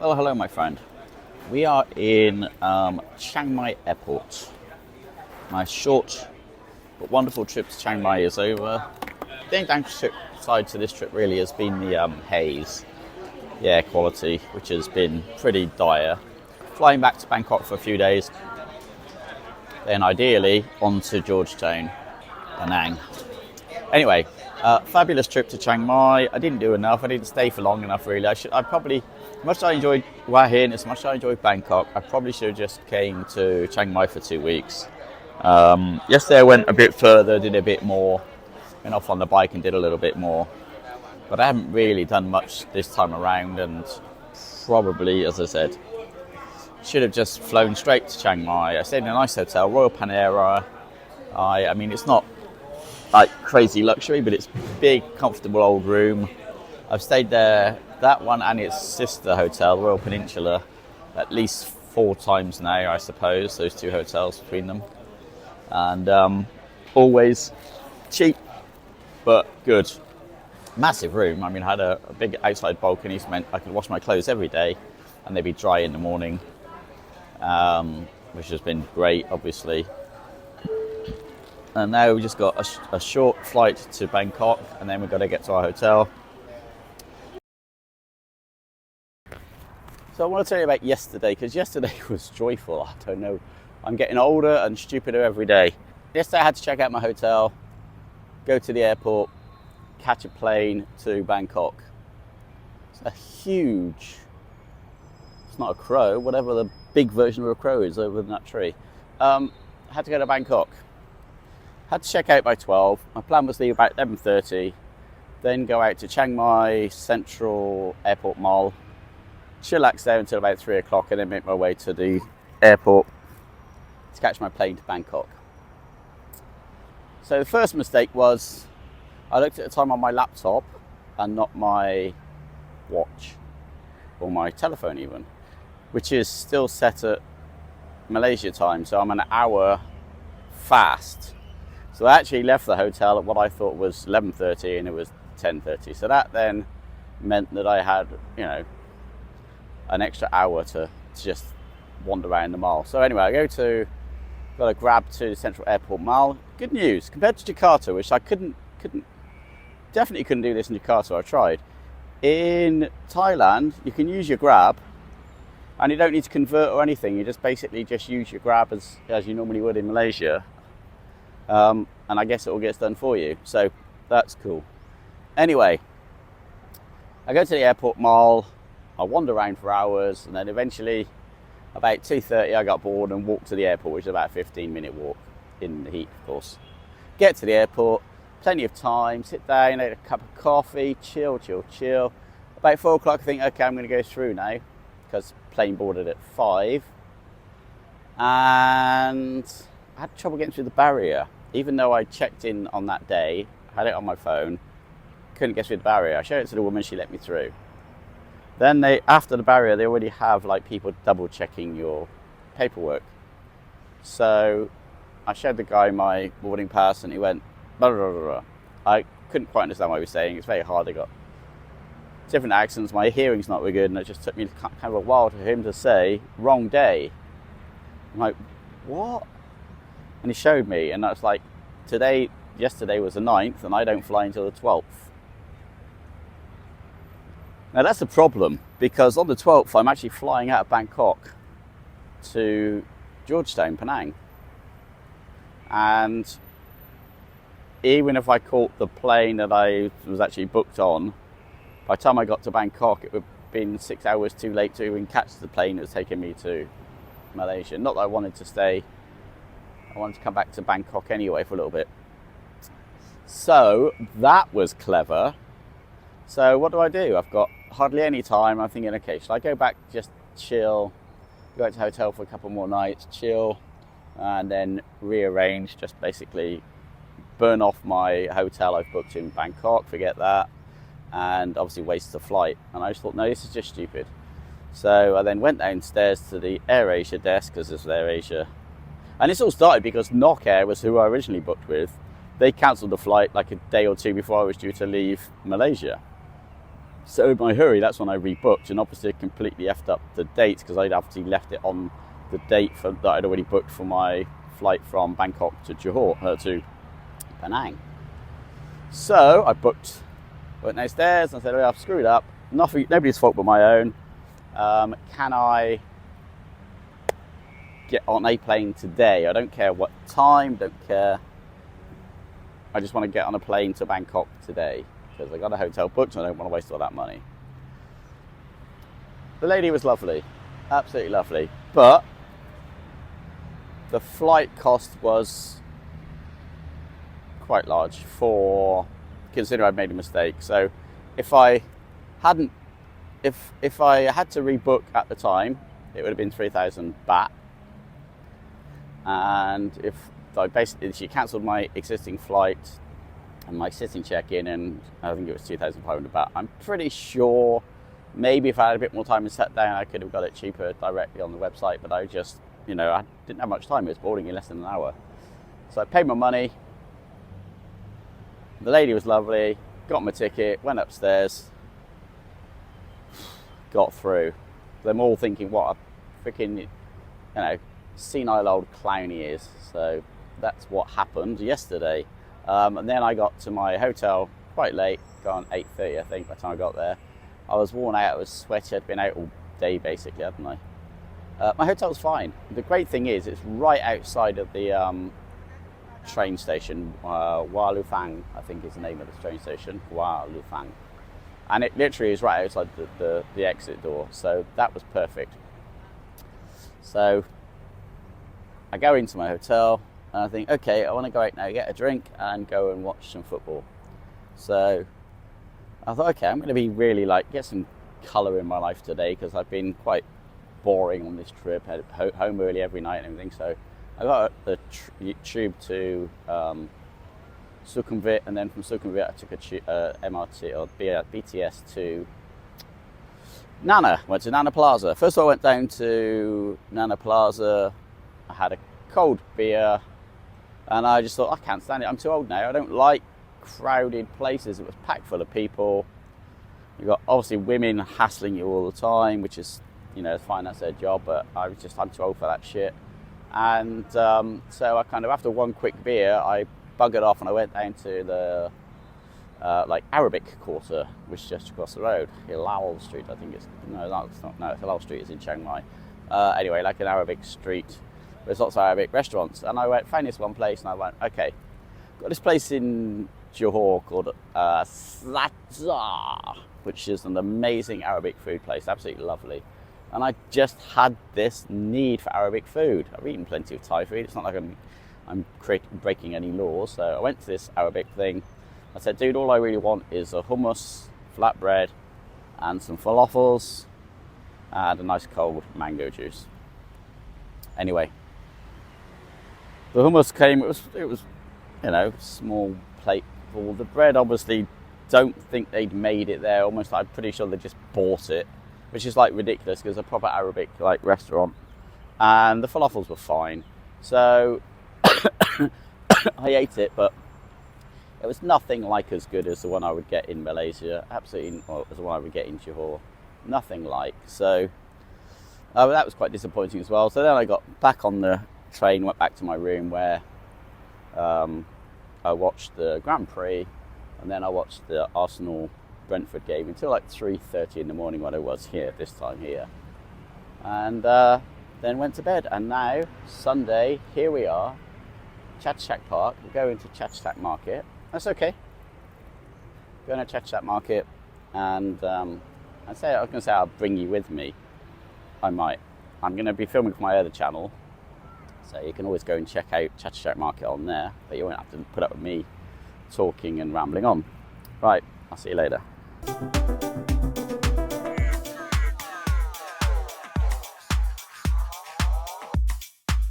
Well, hello, my friend. We are in Chiang Mai airport. My short but wonderful trip to Chiang Mai is over. The only downside to this trip really has been the haze, the air quality, which has been pretty dire. Flying back to Bangkok for a few days, then ideally on to Georgetown, Penang. Anyway, fabulous trip to Chiang Mai. I didn't do enough. I didn't stay for long enough, really. As much as I enjoyed Hua Hin, as much as I enjoyed Bangkok, I probably should have just came to Chiang Mai for 2 weeks. Yesterday I went a bit further, did a bit more, went off on the bike and did a little bit more. But I haven't really done much this time around, and probably, as I said, should have just flown straight to Chiang Mai. I stayed in a nice hotel, Royal Panera. I mean, it's not like crazy luxury, but it's big, comfortable old room. I've stayed there, that one and its sister hotel, Royal Peninsula, at least 4 times now, I suppose, those 2 hotels between them. And always cheap, but good. Massive room. I mean, I had a big outside balcony, so meant I could wash my clothes every day and they'd be dry in the morning, which has been great, obviously. And now we've just got a short flight to Bangkok, and then we've got to get to our hotel. So I want to tell you about yesterday, because yesterday was joyful. I don't know, I'm getting older and stupider every day. Yesterday I had to check out my hotel, go to the airport, catch a plane to Bangkok. It's a huge, it's not a crow, whatever the big version of a crow is over in that tree. I had to go to Bangkok. Had to check out by 12. My plan was to leave about 11:30, then go out to Chiang Mai Central Airport Mall, chillax there until about 3 o'clock, and then make my way to the airport to catch my plane to Bangkok. So the first mistake was I looked at the time on my laptop and not my watch or my telephone even, which is still set at Malaysia time, so I'm an hour fast. So I actually left the hotel at what I thought was 11:30 and it was 10:30. So that then meant that I had, an extra hour to just wander around the mall. So anyway, I got a grab to the Central Airport Mall. Good news, compared to Jakarta, which I definitely couldn't do this in Jakarta, I tried. In Thailand, you can use your grab and you don't need to convert or anything. You just basically just use your grab as you normally would in Malaysia. And I guess it all gets done for you. So that's cool. Anyway, I go to the airport mall, I wander around for hours, and then eventually about 2:30 I got bored and walked to the airport, which is about a 15-minute walk in the heat, of course. Get to the airport, plenty of time, sit down, have a cup of coffee, chill. About 4 o'clock I think, okay, I'm going to go through now, because plane boarded at 5. And I had trouble getting through the barrier. Even though I checked in on that day, had it on my phone, couldn't get through the barrier. I showed it to the woman, she let me through. Then after the barrier, they already have like people double checking your paperwork. So I showed the guy my boarding pass and he went, blah, blah, blah, blah. I couldn't quite understand what he was saying. It's very hard. They got different accents. My hearing's not very good, and it just took me kind of a while for him to say, wrong day. I'm like, what? And he showed me, and that's like, yesterday was the 9th, and I don't fly until the 12th. Now that's a problem, because on the 12th, I'm actually flying out of Bangkok to Georgetown, Penang. And even if I caught the plane that I was actually booked on, by the time I got to Bangkok, it would have been 6 hours too late to even catch the plane that was taking me to Malaysia. Not that I wanted to stay. I wanted to come back to Bangkok anyway for a little bit. So that was clever. So what do? I've got hardly any time. I'm thinking, okay, shall I go back, just chill, go out to the hotel for a couple more nights, chill, and then rearrange, just basically burn off my hotel I've booked in Bangkok, forget that, and obviously waste the flight. And I just thought, no, this is just stupid. So I then went downstairs to the AirAsia desk, because this was AirAsia. And this all started because Nok Air was who I originally booked with. They cancelled the flight like a day or two before I was due to leave Malaysia. So in my hurry, that's when I rebooked, and obviously I completely effed up the dates because I'd obviously left it on the date that I'd already booked for my flight from Bangkok to to Penang. So I went downstairs and I said, oh, I've screwed up. Nobody's fault but my own. Can I get on a plane today? I don't care what time, don't care. I just want to get on a plane to Bangkok today because I got a hotel booked and I don't want to waste all that money. The lady was lovely, absolutely lovely, but the flight cost was quite large for considering I'd made a mistake. So if I had to rebook at the time, it would have been 3,000 baht. And if she cancelled my existing flight and my existing check-in, and I think it was 2,500 baht. I'm pretty sure maybe if I had a bit more time and sat down, I could have got it cheaper directly on the website. But I just, I didn't have much time. It was boarding in less than an hour. So I paid my money. The lady was lovely. Got my ticket. Went upstairs. Got through. I'm all thinking, what a freaking, senile old clown he is. So that's what happened yesterday. And then I got to my hotel quite late, gone 8:30 I think by the time I got there. I was worn out, I was sweaty, I'd been out all day basically, hadn't I? My hotel's fine. The great thing is it's right outside of the train station, Hua Lufang, I think is the name of the train station, Hua Lufang. And it literally is right outside the exit door, so that was perfect. So I go into my hotel and I think, okay, I want to go out now, get a drink and go and watch some football. So I thought, okay, I'm going to be really get some colour in my life today because I've been quite boring on this trip, had home early every night and everything. So I got the tube to Sukhumvit, and then from Sukhumvit I took a MRT or BTS to Nana. Went to Nana Plaza. First of all, I went down to Nana Plaza. I had a cold beer, and I just thought, I can't stand it. I'm too old now. I don't like crowded places. It was packed full of people. You've got obviously women hassling you all the time, which is, fine, that's their job, but I'm too old for that shit. And so I kind of, after one quick beer, I buggered off and I went down to the Arabic Quarter, which is just across the road. Hilal Street, I think it's, Hilal Street is in Chiang Mai. Anyway, like an Arabic street. There's lots of Arabic restaurants, and I found this one place, and I went, okay, got this place in Johor called Satza, which is an amazing Arabic food place, absolutely lovely. And I just had this need for Arabic food. I've eaten plenty of Thai food. It's not like I'm breaking any laws. So I went to this Arabic thing. I said, dude, all I really want is a hummus, flatbread, and some falafels, and a nice cold mango juice. Anyway, the hummus came. It was, small plate full. The bread, obviously, don't think they'd made it there. Almost, I'm pretty sure they just bought it, which is ridiculous because it's a proper Arabic restaurant. And the falafels were fine. So I ate it, but it was nothing as good as the one I would get in Malaysia. Absolutely, or as the one I would get in Johor. Nothing like. So that was quite disappointing as well. So then I got back on the train, went back to my room where I watched the Grand Prix, and then I watched the Arsenal-Brentford game until 3:30 in the morning when I was here, this time here. And then went to bed. And now, Sunday, here we are, Chatuchak Park. We're going to Chatuchak Market. That's okay. Going to Chatuchak Market, and I was going to say I'll bring you with me. I might. I'm going to be filming for my other channel, so you can always go and check out Chatuchak Market on there, but you won't have to put up with me talking and rambling on. Right, I'll see you later.